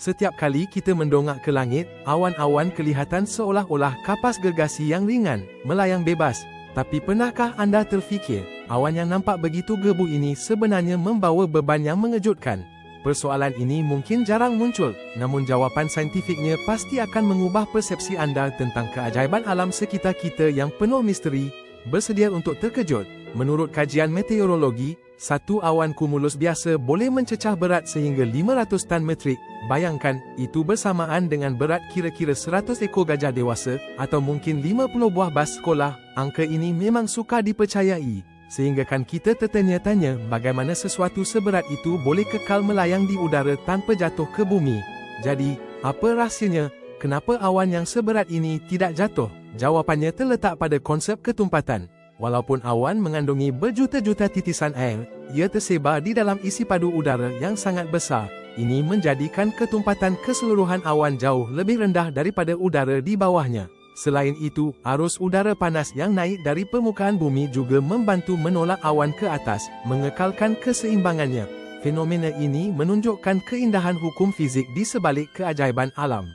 Setiap kali kita mendongak ke langit, awan-awan kelihatan seolah-olah kapas gergasi yang ringan, melayang bebas. Tapi pernahkah anda terfikir, awan yang nampak begitu gebu ini sebenarnya membawa beban yang mengejutkan? Persoalan ini mungkin jarang muncul, namun jawapan saintifiknya pasti akan mengubah persepsi anda tentang keajaiban alam sekitar kita yang penuh misteri. Bersedia untuk terkejut? Menurut kajian meteorologi, satu awan kumulus biasa boleh mencecah berat sehingga 500 tan metrik. Bayangkan, itu bersamaan dengan berat kira-kira 100 ekor gajah dewasa, atau mungkin 50 buah bas sekolah. Angka ini memang sukar dipercayai, sehinggakan kita tertanya-tanya bagaimana sesuatu seberat itu boleh kekal melayang di udara tanpa jatuh ke bumi. Jadi, apa rahsianya? Kenapa awan yang seberat ini tidak jatuh? Jawapannya terletak pada konsep ketumpatan. Walaupun awan mengandungi berjuta-juta titisan air, ia tersebar di dalam isi padu udara yang sangat besar. Ini menjadikan ketumpatan keseluruhan awan jauh lebih rendah daripada udara di bawahnya. Selain itu, arus udara panas yang naik dari permukaan bumi juga membantu menolak awan ke atas, mengekalkan keseimbangannya. Fenomena ini menunjukkan keindahan hukum fizik di sebalik keajaiban alam.